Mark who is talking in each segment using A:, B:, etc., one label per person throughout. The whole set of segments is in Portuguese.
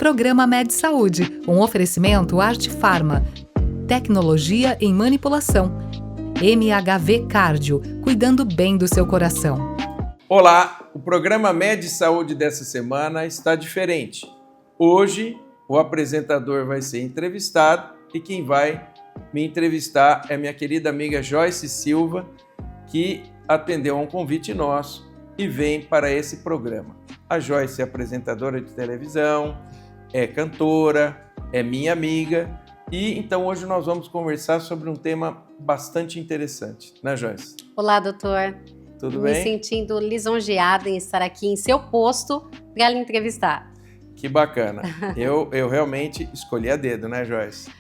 A: Programa Med Saúde, um oferecimento Arte Farma, tecnologia em manipulação, MHV Cardio, cuidando bem do seu coração.
B: Olá, o programa Med Saúde dessa semana está diferente. Hoje, o apresentador vai ser entrevistado e quem vai me entrevistar é minha querida amiga Joyce Silva, que atendeu a um convite nosso e vem para esse programa. A Joyce é apresentadora de televisão, é cantora, é minha amiga e então hoje nós vamos conversar sobre um tema bastante interessante, né, Joyce?
C: Olá, doutor.
B: Tudo bem?
C: Me sentindo lisonjeada em estar aqui em seu posto para lhe entrevistar.
B: Que bacana. Eu realmente escolhi a dedo, né, Joyce?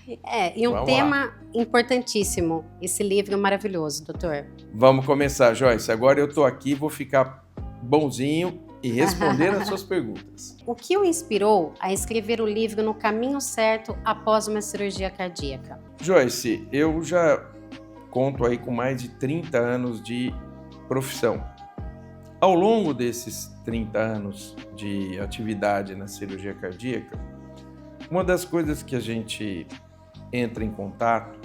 C: E um tema importantíssimo, esse livro maravilhoso, doutor.
B: Vamos começar, Joyce. Agora eu estou aqui, vou ficar bonzinho e responder as suas perguntas.
C: O que o inspirou a escrever o livro No Caminho Certo após uma cirurgia cardíaca?
B: Joyce, eu já conto aí com mais de 30 anos de profissão. Ao longo desses 30 anos de atividade na cirurgia cardíaca, uma das coisas que a gente entra em contato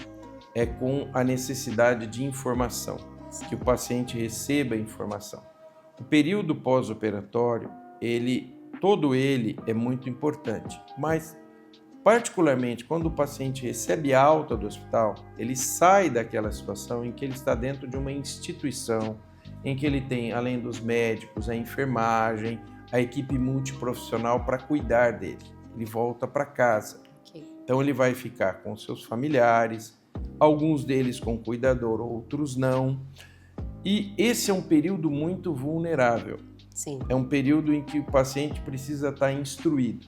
B: é com a necessidade de informação, que o paciente receba informação. O período pós-operatório, todo ele é muito importante, mas particularmente quando o paciente recebe alta do hospital, ele sai daquela situação em que ele está dentro de uma instituição, em que ele tem, além dos médicos, a enfermagem, a equipe multiprofissional para cuidar dele. Ele volta para casa. Então ele vai ficar com seus familiares, alguns deles com cuidador, outros não. E esse é um período muito vulnerável.
C: Sim.
B: É um período em que o paciente precisa estar instruído.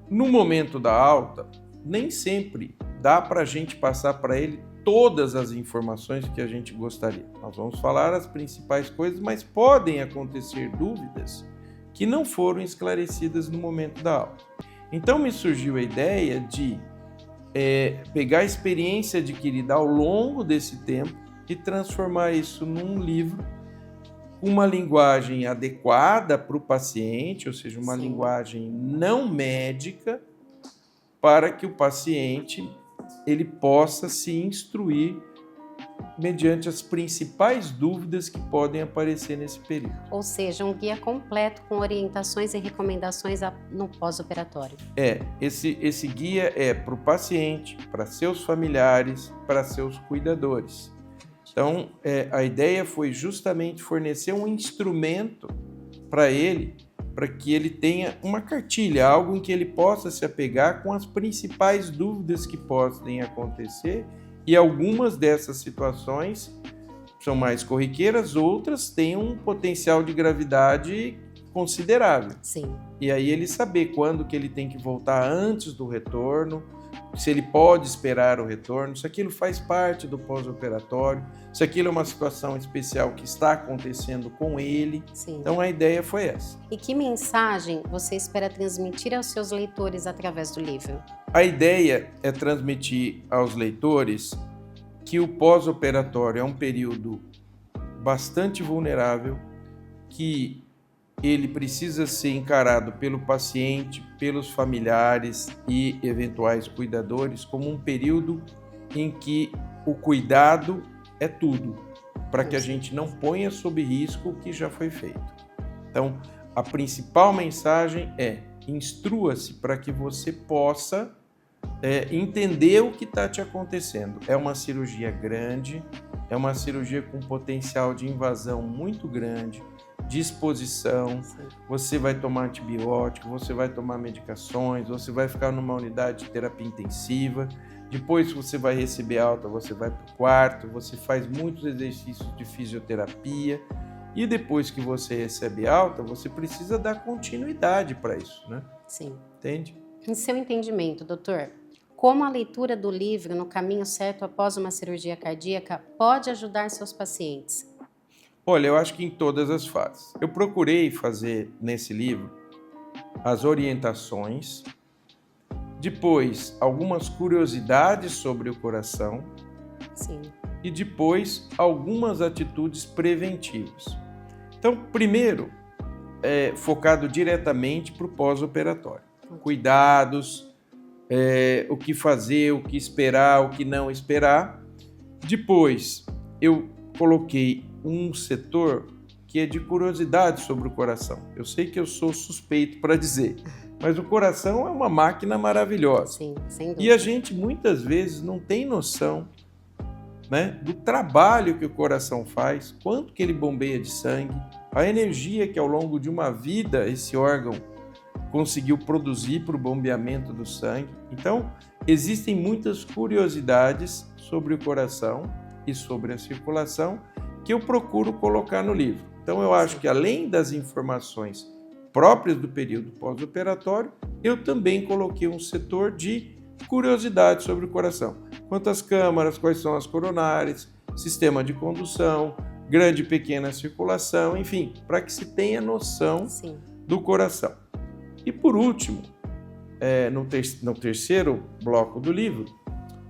B: No momento da alta, nem sempre dá para a gente passar para ele todas as informações que a gente gostaria. Nós vamos falar as principais coisas, mas podem acontecer dúvidas que não foram esclarecidas no momento da alta. Então me surgiu a ideia de pegar a experiência adquirida ao longo desse tempo e transformar isso num livro com uma linguagem adequada para o paciente, ou seja, uma linguagem não médica, para que o paciente ele possa se instruir mediante as principais dúvidas que podem aparecer nesse período.
C: Ou seja, um guia completo com orientações e recomendações no pós-operatório.
B: Esse guia é para o paciente, para seus familiares, para seus cuidadores. Então, a ideia foi justamente fornecer um instrumento para ele, para que ele tenha uma cartilha, algo em que ele possa se apegar com as principais dúvidas que podem acontecer, e algumas dessas situações são mais corriqueiras, outras têm um potencial de gravidade considerável.
C: Sim.
B: E aí ele saber quando que ele tem que voltar antes do retorno, se ele pode esperar o retorno, se aquilo faz parte do pós-operatório, se aquilo é uma situação especial que está acontecendo com ele.
C: Sim.
B: Então a ideia foi essa.
C: E que mensagem você espera transmitir aos seus leitores através do livro?
B: A ideia é transmitir aos leitores que o pós-operatório é um período bastante vulnerável, que ele precisa ser encarado pelo paciente, pelos familiares e eventuais cuidadores como um período em que o cuidado é tudo, para que a gente não ponha sob risco o que já foi feito. Então, a principal mensagem é: instrua-se para que você possa entender o que está te acontecendo. É uma cirurgia grande, é uma cirurgia com potencial de invasão muito grande, de exposição, você vai tomar antibiótico, você vai tomar medicações, você vai ficar numa unidade de terapia intensiva, depois você vai receber alta, você vai para o quarto, você faz muitos exercícios de fisioterapia e depois que você recebe alta, você precisa dar continuidade para isso, né?
C: Sim.
B: Entende?
C: Em seu entendimento, doutor, como a leitura do livro No Caminho Certo após uma cirurgia cardíaca pode ajudar seus pacientes?
B: Olha, eu acho que em todas as fases. Eu procurei fazer nesse livro as orientações, depois algumas curiosidades sobre o coração.
C: Sim.
B: E depois algumas atitudes preventivas. Então, primeiro, focado diretamente para o pós-operatório. cuidados, o que fazer, o que esperar, o que não esperar. Depois, eu coloquei um setor que é de curiosidade sobre o coração. Eu sei que eu sou suspeito para dizer, mas o coração é uma máquina maravilhosa.
C: Sim, sem dúvida.
B: E a gente muitas vezes não tem noção, né, do trabalho que o coração faz, quanto que ele bombeia de sangue, a energia que ao longo de uma vida esse órgão conseguiu produzir para o bombeamento do sangue. Então, existem muitas curiosidades sobre o coração e sobre a circulação que eu procuro colocar no livro. Então, eu acho que além das informações próprias do período pós-operatório, eu também coloquei um setor de curiosidade sobre o coração. Quantas câmaras, quais são as coronárias, sistema de condução, grande e pequena circulação, enfim, para que se tenha noção do coração. E por último, no terceiro bloco do livro,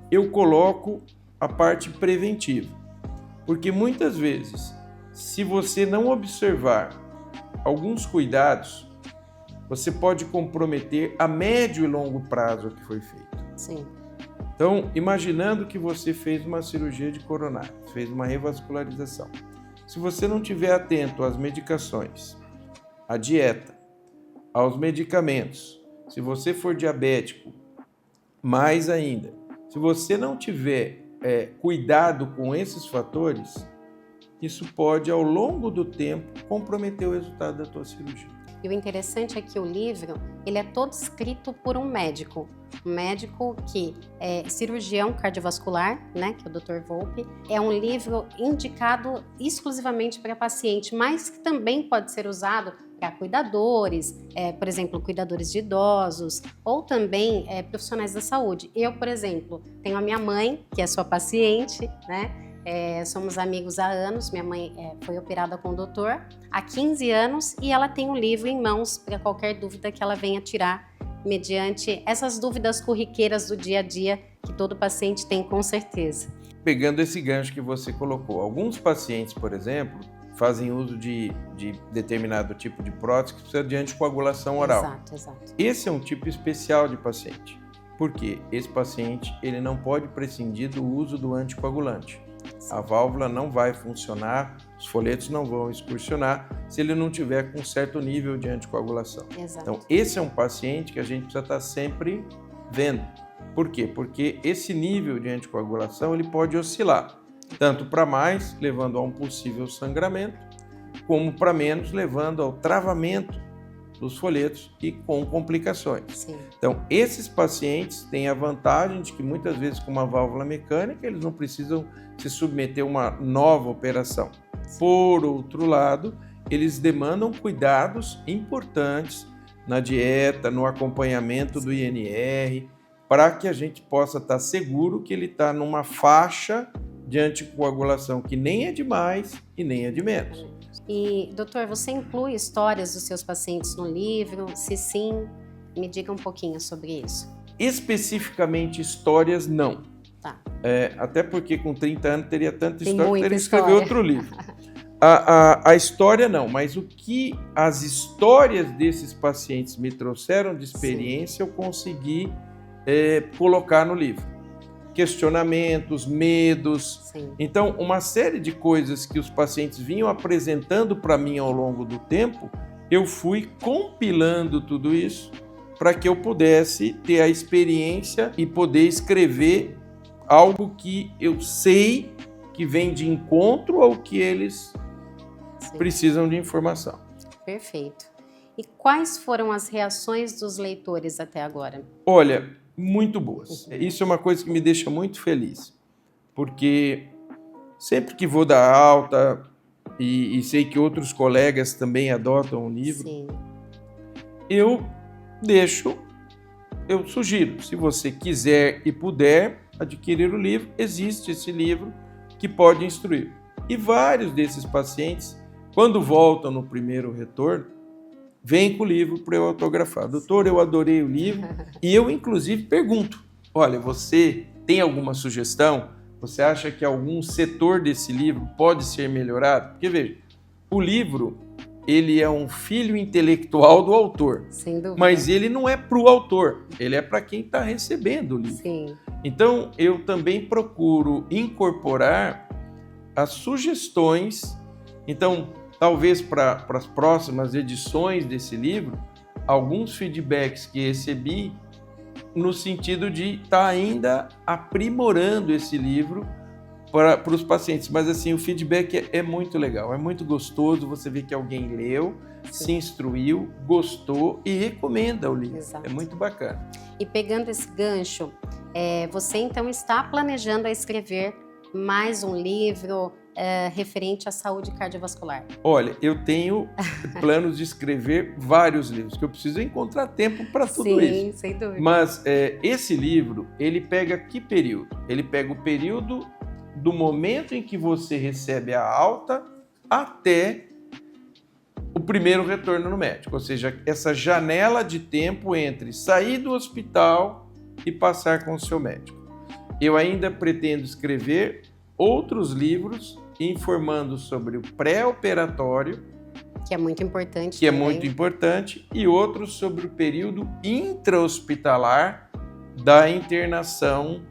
B: eu coloco a parte preventiva. Porque muitas vezes, se você não observar alguns cuidados, você pode comprometer a médio e longo prazo o que foi feito.
C: Sim.
B: Então, imaginando que você fez uma cirurgia de coronária, fez uma revascularização. Se você não estiver atento às medicações, à dieta, aos medicamentos, se você for diabético, mais ainda, se você não tiver cuidado com esses fatores, isso pode, ao longo do tempo, comprometer o resultado da tua cirurgia.
C: E o interessante é que o livro, ele é todo escrito por um médico que é cirurgião cardiovascular, né, que é o Dr. Volpi. É um livro indicado exclusivamente para paciente, mas que também pode ser usado para cuidadores, por exemplo, cuidadores de idosos, ou também profissionais da saúde. Eu, por exemplo, tenho a minha mãe, que é sua paciente, né? Somos amigos há anos, minha mãe foi operada com o doutor há 15 anos e ela tem um livro em mãos para qualquer dúvida que ela venha tirar, mediante essas dúvidas corriqueiras do dia a dia que todo paciente tem, com certeza.
B: Pegando esse gancho que você colocou, alguns pacientes, por exemplo, fazem uso de determinado tipo de prótese que precisa de anticoagulação oral.
C: Exato.
B: Esse é um tipo especial de paciente, porque esse paciente ele não pode prescindir do uso do anticoagulante. A válvula não vai funcionar, os folhetos não vão excursionar se ele não tiver com um certo nível de anticoagulação.
C: Exato.
B: Então, esse é um paciente que a gente precisa estar sempre vendo. Por quê? Porque esse nível de anticoagulação ele pode oscilar, tanto para mais, levando a um possível sangramento, como para menos, levando ao travamento dos folhetos e com complicações.
C: Sim.
B: Então, esses pacientes têm a vantagem de que muitas vezes com uma válvula mecânica eles não precisam se submeter a uma nova operação. Por outro lado, eles demandam cuidados importantes na dieta, no acompanhamento do INR, para que a gente possa estar seguro que ele está numa faixa de anticoagulação que nem é de mais e nem é de menos.
C: E, doutor, você inclui histórias dos seus pacientes no livro? Se sim, me diga um pouquinho sobre isso.
B: Especificamente histórias, não.
C: Tá.
B: Até porque com 30 anos teria tanta
C: Tem
B: história que
C: muita
B: teria que escrever
C: história.
B: outro livro. A história não, mas o que as histórias desses pacientes me trouxeram de experiência, eu consegui colocar no livro. Questionamentos, medos.
C: Sim.
B: Então, uma série de coisas que os pacientes vinham apresentando para mim ao longo do tempo, eu fui compilando tudo isso para que eu pudesse ter a experiência e poder escrever algo que eu sei que vem de encontro ao que eles precisam de informação.
C: Perfeito. E quais foram as reações dos leitores até agora?
B: Olha, muito boas. Isso é uma coisa que me deixa muito feliz, porque sempre que vou dar alta e sei que outros colegas também adotam o livro,
C: Sim.
B: eu sugiro, se você quiser e puder adquirir o livro, existe esse livro que pode instruir. E vários desses pacientes, quando voltam no primeiro retorno, vem com o livro para eu autografar. Doutor, eu adorei o livro. E eu, inclusive, pergunto, olha, você tem alguma sugestão? Você acha que algum setor desse livro pode ser melhorado? Porque, veja, o livro, ele é um filho intelectual do autor.
C: Sem dúvida.
B: Mas ele não é para o autor, ele é para quem está recebendo o livro.
C: Sim.
B: Então, eu também procuro incorporar as sugestões. Então, talvez para as próximas edições desse livro, alguns feedbacks que recebi no sentido de estar ainda aprimorando esse livro para os pacientes. Mas assim, o feedback é muito legal, é muito gostoso. Você vê que alguém leu, se instruiu, gostou e recomenda o livro.
C: Exato.
B: É muito bacana.
C: E pegando esse gancho, você então está planejando a escrever mais um livro referente à saúde cardiovascular?
B: Olha, eu tenho planos de escrever vários livros, que eu preciso encontrar tempo para tudo isso.
C: Sim, sem dúvida.
B: Mas esse livro, ele pega que período? Ele pega o período do momento em que você recebe a alta até o primeiro retorno no médico. Ou seja, essa janela de tempo entre sair do hospital e passar com o seu médico. Eu ainda pretendo escrever outros livros informando sobre o pré-operatório,
C: que é muito importante.
B: Que é
C: também.
B: muito importante, e outros sobre o período intra-hospitalar da internação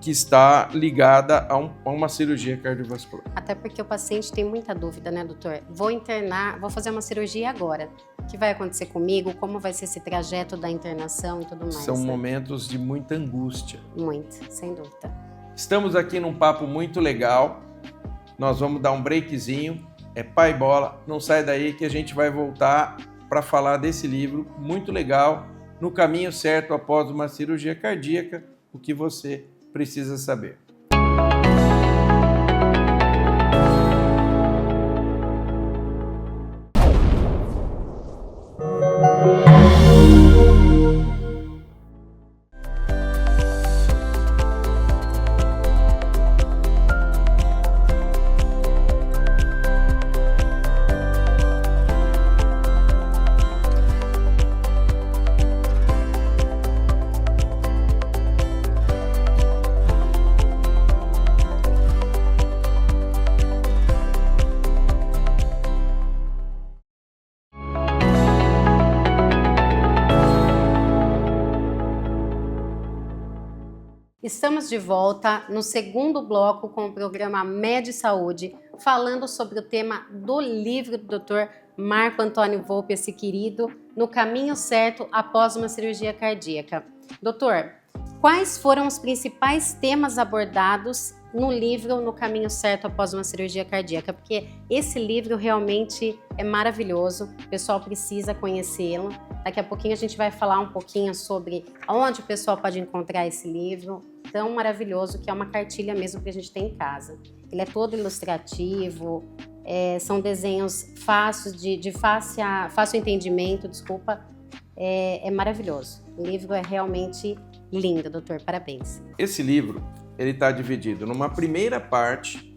B: que está ligada a uma cirurgia cardiovascular.
C: Até porque o paciente tem muita dúvida, né, doutor? Vou internar, vou fazer uma cirurgia agora. O que vai acontecer comigo? Como vai ser esse trajeto da internação e tudo mais?
B: São momentos de muita angústia.
C: Muito, sem dúvida.
B: Estamos aqui num papo muito legal. Nós vamos dar um breakzinho. É pai bola. Não sai daí que a gente vai voltar para falar desse livro muito legal, No Caminho Certo Após uma Cirurgia Cardíaca, o que você precisa saber.
C: Estamos de volta no segundo bloco com o programa Med Saúde, falando sobre o tema do livro do Dr. Marco Antônio Volpi, esse querido, No Caminho Certo Após uma Cirurgia Cardíaca. Doutor, quais foram os principais temas abordados no livro No Caminho Certo Após uma Cirurgia Cardíaca? Porque esse livro realmente é maravilhoso, o pessoal precisa conhecê-lo. Daqui a pouquinho a gente vai falar um pouquinho sobre onde o pessoal pode encontrar esse livro tão maravilhoso, que é uma cartilha mesmo que a gente tem em casa. Ele é todo ilustrativo, são desenhos fáceis, de fácil entendimento, é maravilhoso. O livro é realmente lindo, doutor, parabéns.
B: Esse livro, ele está dividido numa primeira parte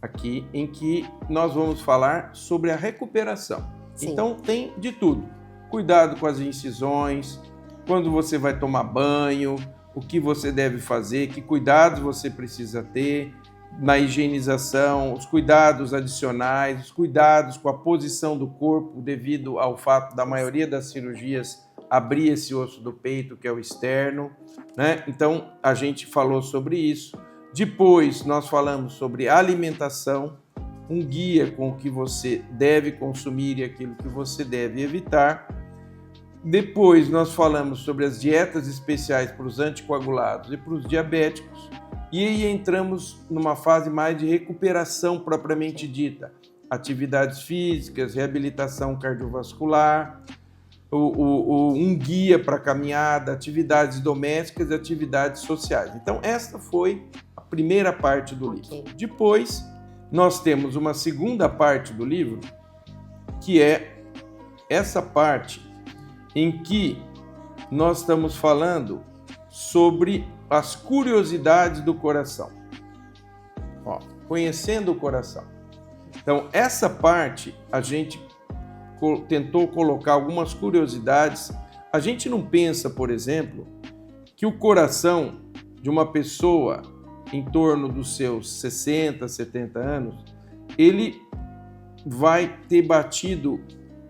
B: aqui, em que nós vamos falar sobre a recuperação.
C: Sim.
B: Então tem de tudo. Cuidado com as incisões, quando você vai tomar banho, o que você deve fazer, que cuidados você precisa ter na higienização, os cuidados adicionais, os cuidados com a posição do corpo, devido ao fato da maioria das cirurgias abrir esse osso do peito, que é o externo, né? Então, a gente falou sobre isso. Depois, nós falamos sobre alimentação, um guia com o que você deve consumir e aquilo que você deve evitar. Depois nós falamos sobre as dietas especiais para os anticoagulados e para os diabéticos, e aí entramos numa fase mais de recuperação propriamente dita, atividades físicas, reabilitação cardiovascular, um guia para caminhada, atividades domésticas e atividades sociais. Então esta foi a primeira parte do livro. Depois nós temos uma segunda parte do livro, que é essa parte em que nós estamos falando sobre as curiosidades do coração. Conhecendo o coração. Então, essa parte a gente tentou colocar algumas curiosidades. A gente não pensa, por exemplo, que o coração de uma pessoa em torno dos seus 60, 70 anos, ele vai ter batido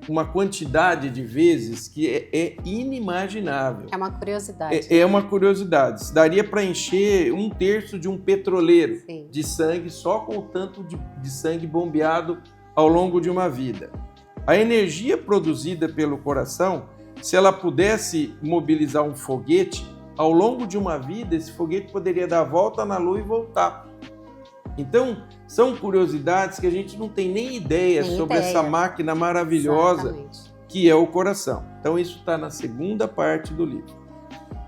B: uma quantidade de vezes que é inimaginável.
C: É uma curiosidade.
B: É uma curiosidade. Isso daria para encher 1/3 de um petroleiro
C: Sim.
B: de sangue só com o tanto de sangue bombeado ao longo de uma vida. A energia produzida pelo coração, se ela pudesse mobilizar um foguete, ao longo de uma vida, esse foguete poderia dar a volta na Lua e voltar. Então, são curiosidades que a gente não tem nem ideia sobre essa máquina maravilhosa.
C: Exatamente.
B: Que é o coração. Então, isso está na segunda parte do livro.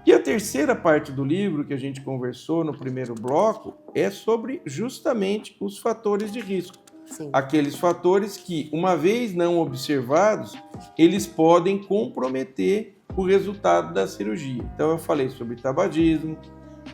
B: E a terceira parte do livro, que a gente conversou no primeiro bloco, é sobre justamente os fatores de risco.
C: Sim.
B: Aqueles fatores que, uma vez não observados, eles podem comprometer o resultado da cirurgia. Então, eu falei sobre tabagismo,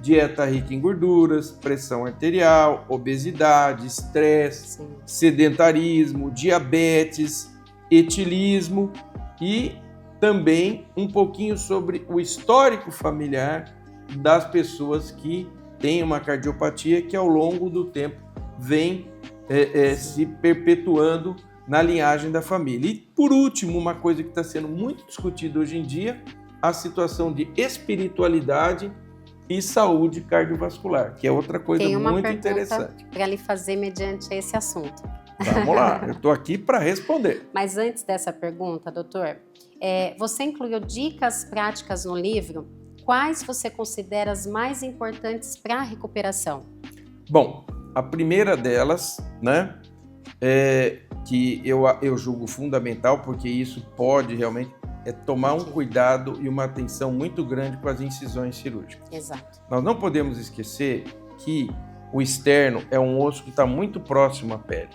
B: dieta rica em gorduras, pressão arterial, obesidade, estresse,
C: Sim.
B: sedentarismo, diabetes, etilismo e também um pouquinho sobre o histórico familiar das pessoas que têm uma cardiopatia que ao longo do tempo vem se perpetuando na linhagem da família. E por último, uma coisa que está sendo muito discutida hoje em dia, a situação de espiritualidade e saúde cardiovascular, que é outra coisa muito interessante.
C: Para lhe fazer mediante esse assunto.
B: Vamos lá, eu estou aqui para responder.
C: Mas antes dessa pergunta, doutor, você incluiu dicas práticas no livro. Quais você considera as mais importantes para a recuperação?
B: Bom, a primeira delas, né, que eu julgo fundamental, porque isso pode realmente tomar um cuidado e uma atenção muito grande com as incisões cirúrgicas.
C: Exato.
B: Nós não podemos esquecer que o externo é um osso que está muito próximo à pele,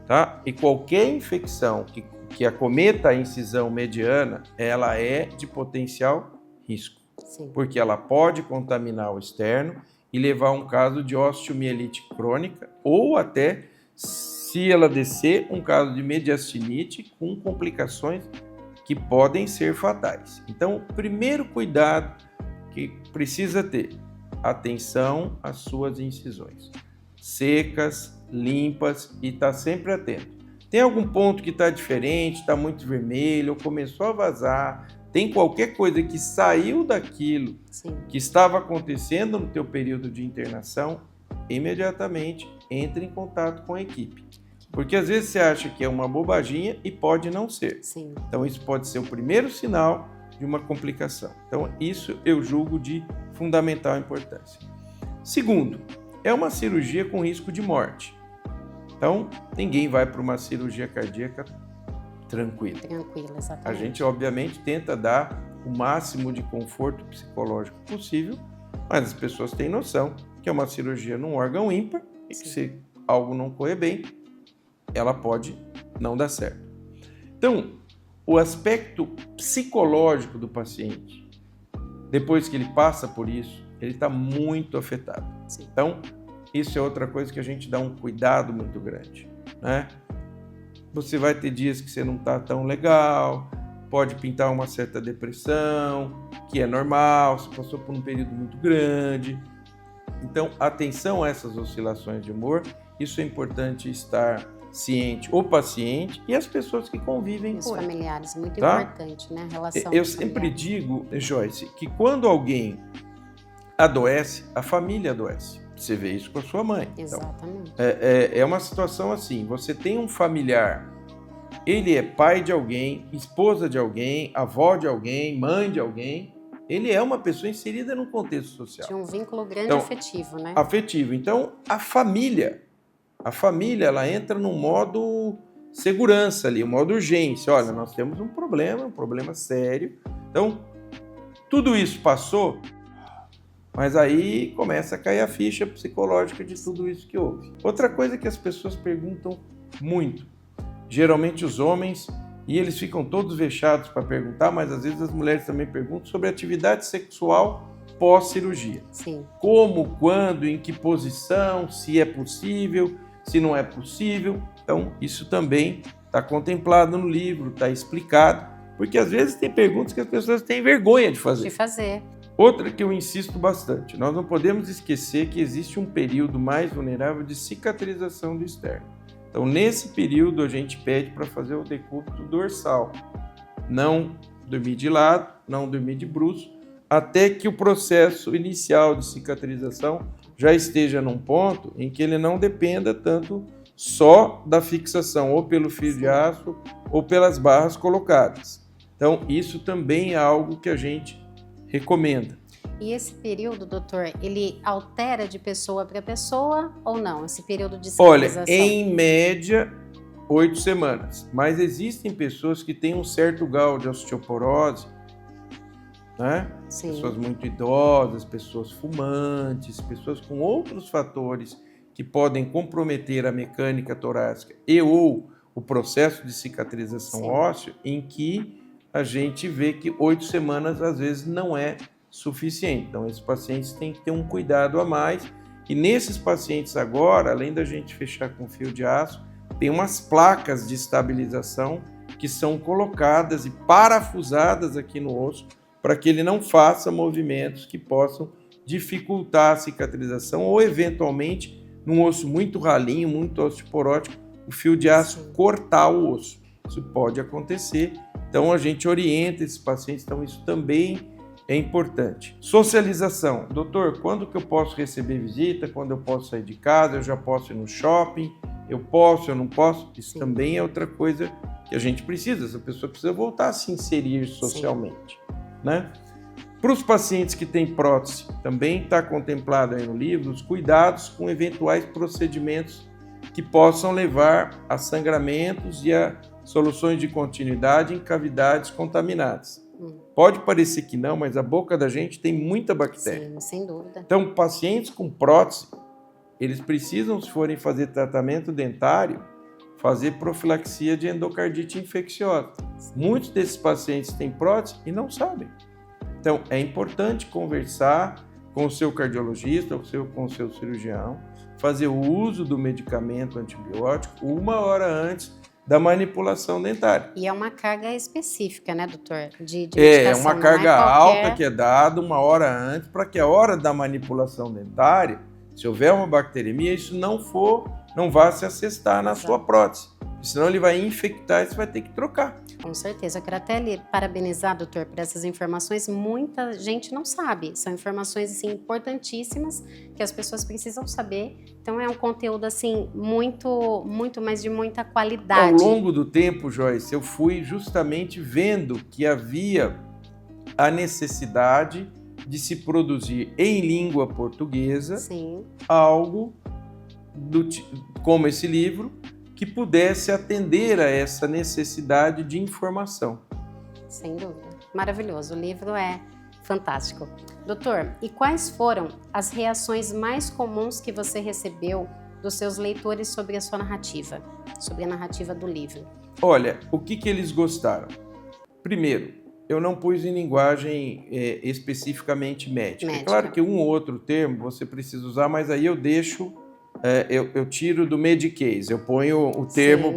B: tá? E qualquer infecção que acometa a incisão mediana, ela é de potencial risco.
C: Sim.
B: Porque ela pode contaminar o externo e levar a um caso de osteomielite crônica ou até, se ela descer, um caso de mediastinite com complicações que podem ser fatais. Então, o primeiro cuidado que precisa ter, atenção às suas incisões. Secas, limpas e estar sempre atento. Tem algum ponto que está diferente, está muito vermelho, ou começou a vazar, tem qualquer coisa que saiu daquilo
C: Sim.
B: que estava acontecendo no teu período de internação, imediatamente entre em contato com a equipe. Porque às vezes você acha que é uma bobaginha e pode não ser.
C: Sim.
B: Então isso pode ser o primeiro sinal de uma complicação. Então isso eu julgo de fundamental importância. Segundo, é uma cirurgia com risco de morte. Então ninguém vai para uma cirurgia cardíaca tranquila.
C: Tranquila,
B: A
C: exatamente.
B: gente obviamente tenta dar o máximo de conforto psicológico possível, mas as pessoas têm noção que é uma cirurgia num órgão ímpar e que se algo não correr bem, ela pode não dar certo. Então, o aspecto psicológico do paciente, depois que ele passa por isso, ele está muito afetado.
C: Sim.
B: Então, isso é outra coisa que a gente dá um cuidado muito grande, né? Você vai ter dias que você não está tão legal, pode pintar uma certa depressão, que é normal, você passou por um período muito grande. Então, atenção a essas oscilações de humor, isso é importante estar ciente, o paciente e as pessoas que convivem
C: Os
B: com ele.
C: familiares, muito
B: Tá?
C: importante, né? A relação
B: Eu
C: dos
B: sempre
C: familiares.
B: digo, Joyce, que quando alguém adoece, a família adoece. Você vê isso com a sua mãe. Então,
C: Exatamente.
B: é uma situação assim, você tem um familiar, ele é pai de alguém, esposa de alguém, avó de alguém, mãe de alguém, ele é uma pessoa inserida num contexto social.
C: Tinha um vínculo grande
B: Então,
C: afetivo, né?
B: Afetivo. Então, a família, ela entra no modo segurança ali, o modo urgência. Olha, nós temos um problema sério. Então, tudo isso passou, mas aí começa a cair a ficha psicológica de tudo isso que houve. Outra coisa que as pessoas perguntam muito, geralmente os homens, e eles ficam todos vexados para perguntar, mas às vezes as mulheres também perguntam sobre atividade sexual pós-cirurgia.
C: Sim.
B: Como, quando, em que posição, se é possível, se não é possível. Então, isso também está contemplado no livro, está explicado, porque às vezes tem perguntas que as pessoas têm vergonha de fazer.
C: De fazer.
B: Outra que eu insisto bastante, nós não podemos esquecer que existe um período mais vulnerável de cicatrização do externo. Então, nesse período, a gente pede para fazer o decúbito dorsal. Não dormir de lado, não dormir de bruços, até que o processo inicial de cicatrização já esteja num ponto em que ele não dependa tanto só da fixação, ou pelo fio de aço, ou pelas barras colocadas. Então, isso também é algo que a gente recomenda.
C: E esse período, doutor, ele altera de pessoa para pessoa ou não? Esse período de cicatrização?
B: Olha, em média, 8 semanas. Mas existem pessoas que têm um certo grau de osteoporose, né?
C: Sim.
B: Pessoas muito idosas, pessoas fumantes, pessoas com outros fatores que podem comprometer a mecânica torácica e ou o processo de cicatrização óssea, em que a gente vê que 8 semanas às vezes não é suficiente. Então, esses pacientes têm que ter um cuidado a mais. E nesses pacientes agora, além da gente fechar com fio de aço, tem umas placas de estabilização que são colocadas e parafusadas aqui no osso para que ele não faça movimentos que possam dificultar a cicatrização ou, eventualmente, num osso muito ralinho, muito osteoporótico, o fio de aço cortar o osso. Isso pode acontecer. Então, a gente orienta esses pacientes. Então, isso também é importante. Socialização. Doutor, quando que eu posso receber visita? Quando eu posso sair de casa? Eu já posso ir no shopping? Eu posso, eu não posso? Isso também é outra coisa que a gente precisa. Essa pessoa precisa voltar a se inserir socialmente, né? Para os pacientes que têm prótese, também está contemplado aí no livro os cuidados com eventuais procedimentos que possam levar a sangramentos e a soluções de continuidade em cavidades contaminadas. Pode parecer que não, mas a boca da gente tem muita bactéria.
C: Sim, sem dúvida.
B: Então, pacientes com prótese, eles precisam, se forem fazer tratamento dentário, fazer profilaxia de endocardite infecciosa. Muitos desses pacientes têm prótese e não sabem. Então, é importante conversar com o seu cardiologista ou com o seu cirurgião, fazer o uso do medicamento antibiótico 1 hora antes da manipulação dentária.
C: E é uma carga específica, né, doutor? De
B: É
C: medicação,
B: uma
C: não
B: carga
C: qualquer...
B: alta que é dada 1 hora antes, para que a hora da manipulação dentária, se houver uma bacteremia, isso não vá se assestar na sua prótese. Senão ele vai infectar e você vai ter que trocar.
C: Com certeza. Eu quero até lhe parabenizar, doutor, por essas informações. Muita gente não sabe. São informações assim, importantíssimas que as pessoas precisam saber. Então é um conteúdo assim, muito, mas de muita qualidade.
B: Ao longo do tempo, Joyce, eu fui justamente vendo que havia a necessidade de se produzir em língua portuguesa algo como esse livro, que pudesse atender a essa necessidade de informação.
C: Sem dúvida. Maravilhoso. O livro é fantástico. Doutor, e quais foram as reações mais comuns que você recebeu dos seus leitores sobre a sua narrativa, sobre a narrativa do livro?
B: Olha, o que eles gostaram? Primeiro, eu não pus em linguagem especificamente médica. É claro que um ou outro termo você precisa usar, mas aí eu deixo... Eu tiro do Medicase, eu ponho o termo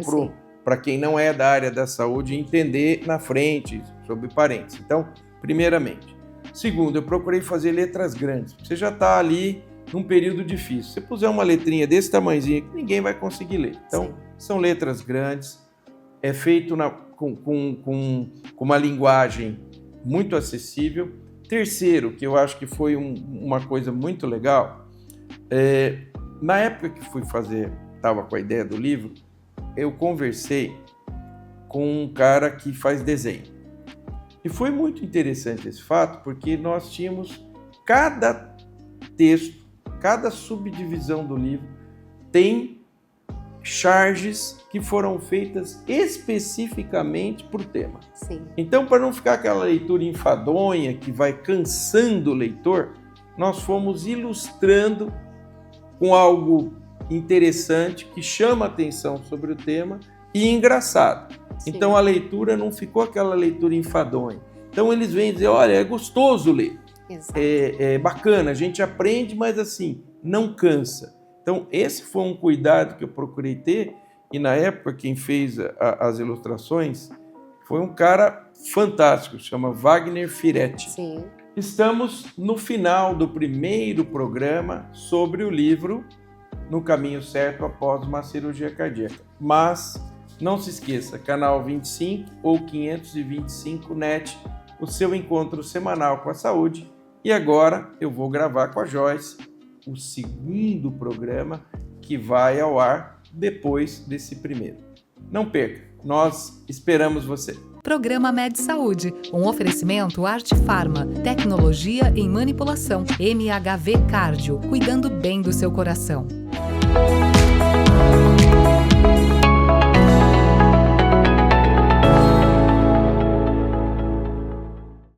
B: para quem não é da área da saúde entender na frente, sobre parênteses. Então, primeiramente. Segundo, eu procurei fazer letras grandes. Você já está ali num período difícil. Se você puser uma letrinha desse tamanhozinho, ninguém vai conseguir ler. Então, são letras grandes, é feito com uma linguagem muito acessível. Terceiro, que eu acho que foi uma coisa muito legal, na época que estava com a ideia do livro, eu conversei com um cara que faz desenho. E foi muito interessante esse fato, porque nós tínhamos cada texto, cada subdivisão do livro tem charges que foram feitas especificamente por tema. Então, para não ficar aquela leitura enfadonha que vai cansando o leitor, nós fomos ilustrando com algo interessante, que chama atenção sobre o tema e engraçado. Então a leitura não ficou aquela leitura enfadonha. Então eles vêm dizer, olha, é gostoso ler, é bacana, a gente aprende, mas assim, não cansa. Então esse foi um cuidado que eu procurei ter, e na época quem fez as ilustrações foi um cara fantástico, chama Wagner Firetti. Estamos no final do primeiro programa sobre o livro no caminho certo após uma cirurgia cardíaca. Mas não se esqueça, canal 25 ou 525 NET, o seu encontro semanal com a saúde. E agora eu vou gravar com a Joyce o segundo programa que vai ao ar depois desse primeiro. Não perca, nós esperamos você.
A: Programa Med Saúde, um oferecimento Arte Farma, tecnologia em manipulação, MHV Cardio, cuidando bem do seu coração.